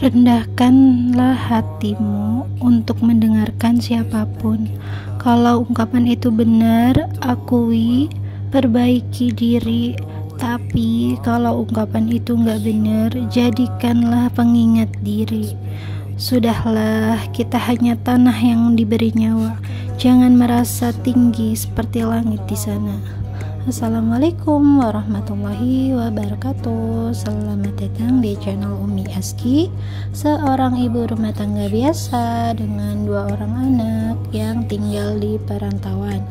Rendahkanlah hatimu untuk mendengarkan siapapun. Kalau ungkapan itu benar, akui, perbaiki diri. Tapi kalau ungkapan itu nggak benar, jadikanlah pengingat diri. Sudahlah, kita hanya tanah yang diberi nyawa. Jangan merasa tinggi seperti langit di sana. Assalamualaikum warahmatullahi wabarakatuh. Selamat datang di channel Umi Aski, seorang ibu rumah tangga biasa dengan 2 orang anak yang tinggal di perantauan,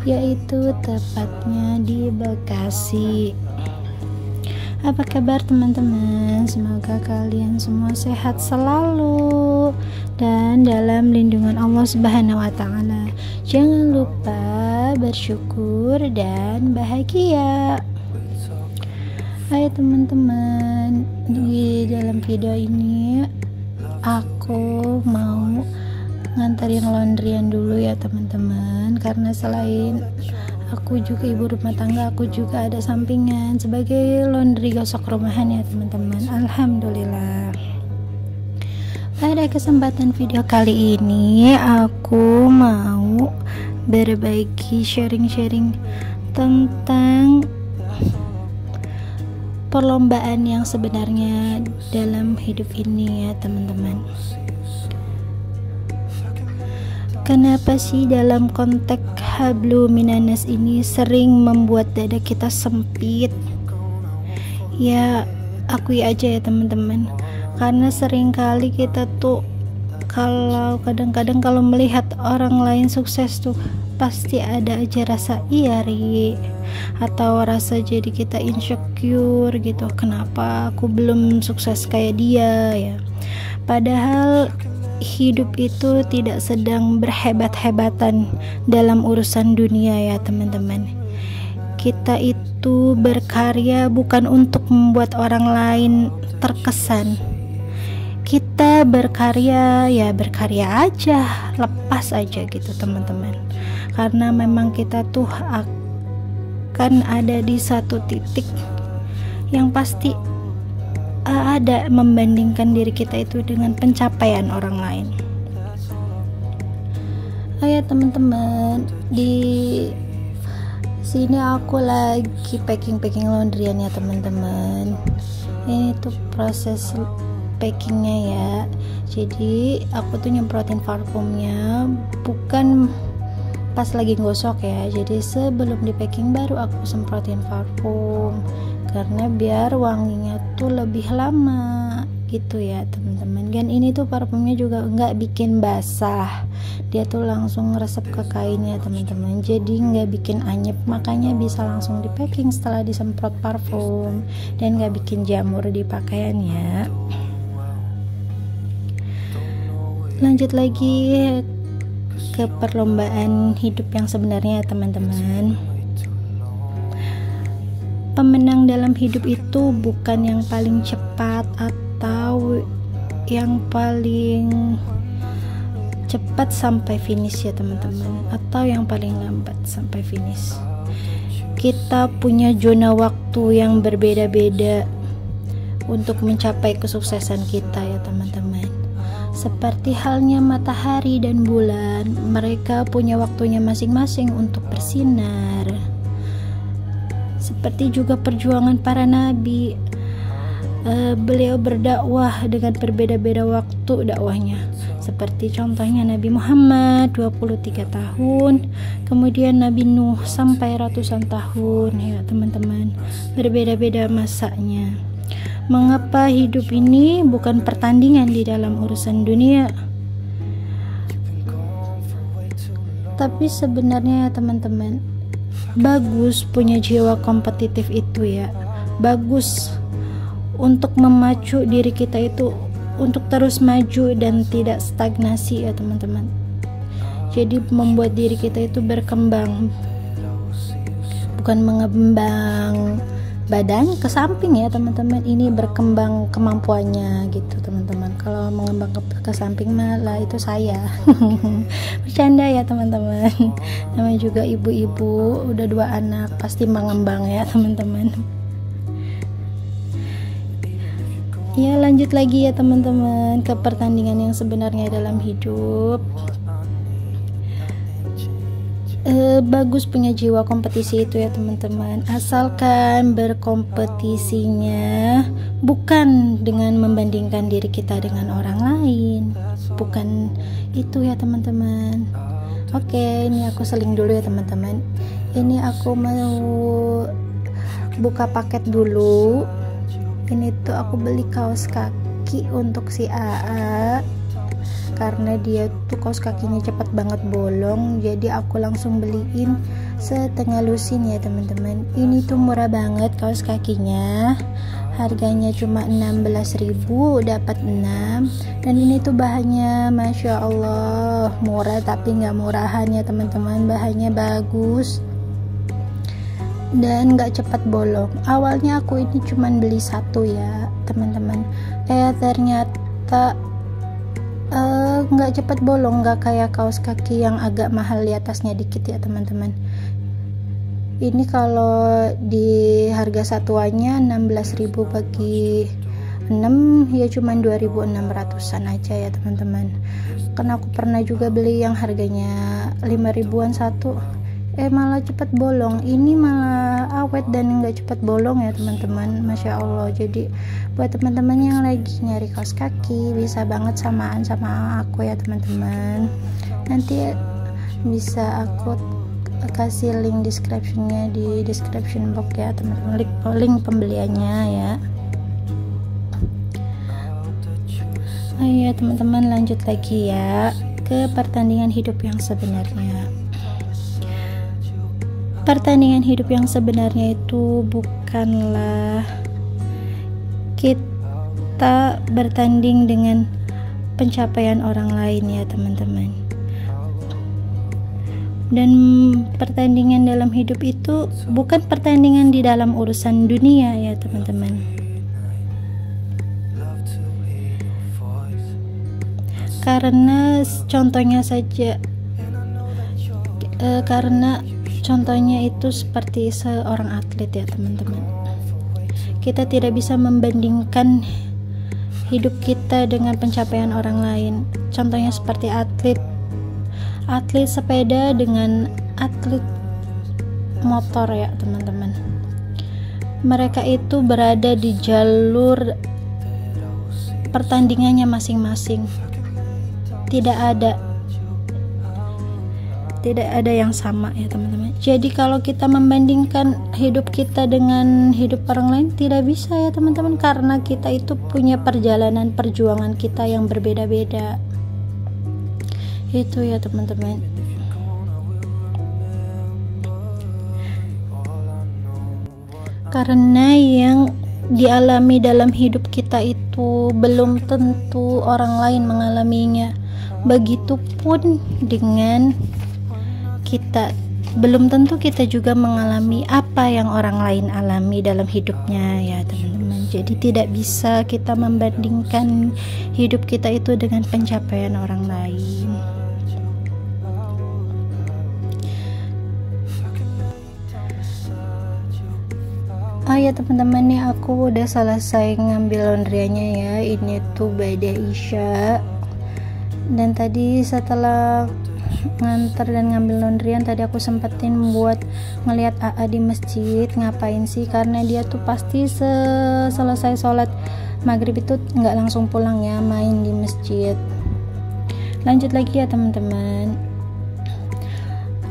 yaitu tepatnya di Bekasi. Apa kabar teman-teman? Semoga kalian semua sehat selalu dan dalam lindungan Allah Subhanahu wa taala. Jangan lupa bersyukur dan bahagia. Hai teman-teman, di dalam video ini aku mau nganterin laundryan dulu ya teman-teman, karena selain aku juga ibu rumah tangga, aku juga ada sampingan sebagai laundry gosok rumahan ya teman-teman. Alhamdulillah. Pada kesempatan video kali ini aku mau berbagi sharing-sharing tentang perlombaan yang sebenarnya dalam hidup ini ya teman-teman. Kenapa sih dalam konteks hablu minanas ini sering membuat dada kita sempit? Ya, akui aja ya teman-teman, karena sering kali kita tuh kadang-kadang kalau melihat orang lain sukses tuh pasti ada aja rasa iri atau rasa jadi kita insecure gitu, kenapa aku belum sukses kayak dia ya. Padahal hidup itu tidak sedang berhebat-hebatan dalam urusan dunia ya teman-teman. Kita itu berkarya bukan untuk membuat orang lain terkesan. Kita berkarya ya berkarya aja, lepas aja gitu teman-teman. Karena memang kita tuh akan ada di satu titik yang pasti ada membandingkan diri kita itu dengan pencapaian orang lain. Ayo teman-teman, di sini aku lagi packing laundryan ya teman-teman. Ini tuh proses packingnya ya. Jadi aku tuh nyemprotin parfumnya bukan pas lagi gosok ya. Jadi sebelum di packing baru aku semprotin parfum, karena biar wanginya tuh lebih lama gitu ya teman-teman. Dan ini tuh parfumnya juga nggak bikin basah, dia tuh langsung resep ke kainnya teman-teman, jadi nggak bikin anyep, makanya bisa langsung di packing setelah disemprot parfum dan nggak bikin jamur di pakaiannya. Lanjut lagi ke perlombaan hidup yang sebenarnya teman-teman. Pemenang dalam hidup itu bukan yang paling cepat atau yang paling cepat sampai finish ya teman-teman, atau yang paling lambat sampai finish. Kita punya zona waktu yang berbeda-beda untuk mencapai kesuksesan kita ya teman-teman. Seperti halnya matahari dan bulan, mereka punya waktunya masing-masing untuk bersinar. Seperti juga perjuangan para nabi, beliau berdakwah dengan berbeda-beda waktu dakwahnya. Seperti contohnya Nabi Muhammad 23 tahun, kemudian Nabi Nuh sampai ratusan tahun ya teman-teman. Berbeda-beda masanya. Mengapa hidup ini bukan pertandingan di dalam urusan dunia? Tapi sebenarnya teman-teman, bagus punya jiwa kompetitif itu ya. Bagus untuk memacu diri kita itu untuk terus maju dan tidak stagnasi ya teman-teman. Jadi membuat diri kita itu berkembang, bukan mengembang badan ke samping ya teman-teman, ini berkembang kemampuannya gitu teman-teman. Kalau mengembang ke samping malah itu saya bercanda ya teman-teman. Namanya juga ibu-ibu udah 2 anak pasti mengembang ya teman-teman. Ya, lanjut lagi ya teman-teman ke pertandingan yang sebenarnya dalam hidup. Bagus punya jiwa kompetisi itu ya teman-teman, asalkan berkompetisinya bukan dengan membandingkan diri kita dengan orang lain, bukan itu ya teman-teman. Oke, ini aku seling dulu ya teman-teman. Ini aku mau buka paket dulu. Ini tuh aku beli kaos kaki untuk si AA karena dia tuh kaos kakinya cepat banget bolong, jadi aku langsung beliin setengah lusin ya teman-teman. Ini tuh murah banget kaos kakinya, harganya cuma 16.000 dapat 6, dan ini tuh bahannya Masya Allah murah tapi nggak murahan ya teman-teman, bahannya bagus dan nggak cepat bolong. Awalnya aku ini cuman beli satu ya teman-teman, ternyata nggak cepat bolong, nggak kayak kaos kaki yang agak mahal di atasnya dikit ya teman-teman. Ini kalau di harga satuannya 16.000 bagi 6 ya cuman 2.600an aja ya teman-teman. Karena aku pernah juga beli yang harganya 5.000-an satu, malah cepat bolong. Ini malah awet dan nggak cepat bolong ya teman-teman, Masya Allah. Jadi buat teman-teman yang lagi nyari kaos kaki bisa banget samaan sama aku ya teman-teman. Nanti bisa aku kasih link descriptionnya di description box ya teman-teman, link pembeliannya ya. Ayo teman-teman lanjut lagi ya ke pertandingan hidup yang sebenarnya. Pertandingan hidup yang sebenarnya itu bukanlah kita bertanding dengan pencapaian orang lain ya teman-teman. Dan pertandingan dalam hidup itu bukan pertandingan di dalam urusan dunia ya teman-teman. Karena contohnya saja, contohnya itu seperti seorang atlet ya teman-teman. Kita tidak bisa membandingkan hidup kita dengan pencapaian orang lain. Contohnya seperti atlet sepeda dengan atlet motor ya teman-teman. Mereka itu berada di jalur pertandingannya masing-masing. Tidak ada yang sama ya teman-teman. Jadi kalau kita membandingkan hidup kita dengan hidup orang lain tidak bisa ya teman-teman, karena kita itu punya perjalanan perjuangan kita yang berbeda-beda. Itu ya teman-teman. Karena yang dialami dalam hidup kita itu belum tentu orang lain mengalaminya. Begitupun dengan kita, belum tentu kita juga mengalami apa yang orang lain alami dalam hidupnya ya teman-teman. Jadi tidak bisa kita membandingkan hidup kita itu dengan pencapaian orang lain. Ya teman-teman, nih aku udah selesai ngambil laundryanya ya. Ini tuh Bada Isya. Dan tadi setelah nganter dan ngambil laundryan, tadi aku sempetin buat ngeliat AA di masjid ngapain sih, karena dia tuh pasti selesai sholat maghrib itu nggak langsung pulang ya, main di masjid. Lanjut lagi ya teman-teman.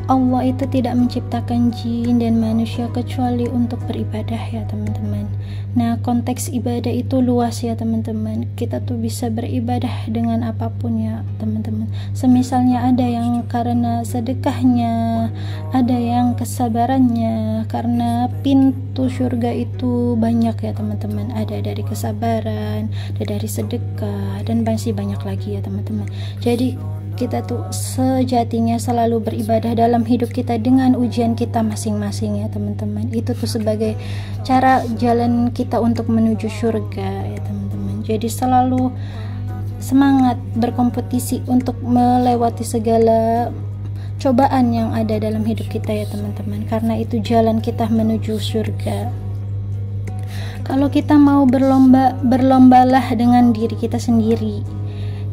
Allah itu tidak menciptakan jin dan manusia kecuali untuk beribadah ya teman-teman. Nah, konteks ibadah itu luas ya teman-teman. Kita tuh bisa beribadah dengan apapun ya teman-teman. Semisalnya ada yang karena sedekahnya, ada yang kesabarannya, karena pintu surga itu banyak ya teman-teman. Ada dari kesabaran, ada dari sedekah, dan masih banyak lagi ya teman-teman. Jadi kita tuh sejatinya selalu beribadah dalam hidup kita dengan ujian kita masing-masing ya teman-teman. Itu tuh sebagai cara jalan kita untuk menuju surga ya teman-teman. Jadi selalu semangat berkompetisi untuk melewati segala cobaan yang ada dalam hidup kita ya teman-teman, karena itu jalan kita menuju surga. Kalau kita mau berlombalah dengan diri kita sendiri,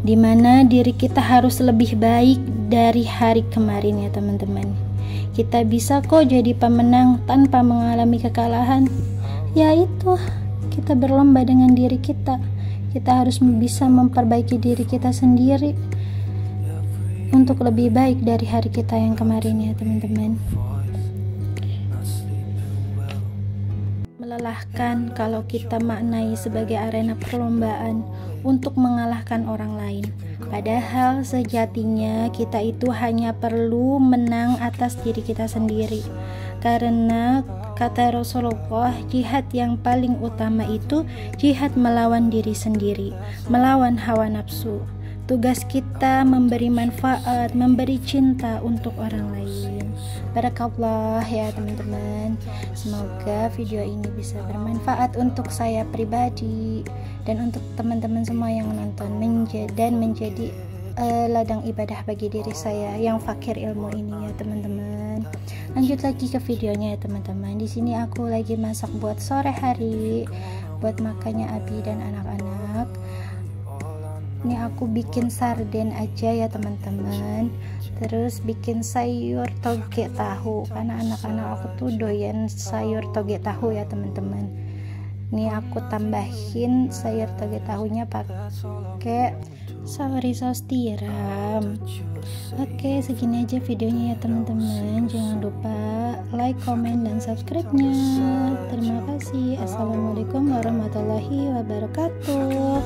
di mana diri kita harus lebih baik dari hari kemarin ya teman-teman. Kita bisa kok jadi pemenang tanpa mengalami kekalahan. Yaitu kita berlomba dengan diri kita. Kita harus bisa memperbaiki diri kita sendiri untuk lebih baik dari hari kita yang kemarin ya teman-teman. Melelahkan kalau kita maknai sebagai arena perlombaan untuk mengalahkan orang lain. Padahal sejatinya kita itu hanya perlu menang atas diri kita sendiri. Karena kata Rasulullah, jihad yang paling utama itu jihad melawan diri sendiri, melawan hawa nafsu. Tugas kita memberi manfaat, memberi cinta untuk orang lain. Barakallah ya teman-teman. Semoga video ini bisa bermanfaat untuk saya pribadi dan untuk teman-teman semua yang menonton dan menjadi ladang ibadah bagi diri saya yang fakir ilmu ini ya teman-teman. Lanjut lagi ke videonya ya teman-teman. Di sini aku lagi masak buat sore hari, buat makannya Abi dan anak-anak. Ini aku bikin sarden aja ya teman-teman. Terus bikin sayur toge tahu karena anak-anak aku tuh doyan sayur toge tahu ya teman-teman. Ini aku tambahin sayur toge tahunya pakai saus tiram. Oke, segini aja videonya ya teman-teman. Jangan lupa like, comment, dan subscribe-nya. Terima kasih. Assalamualaikum warahmatullahi wabarakatuh.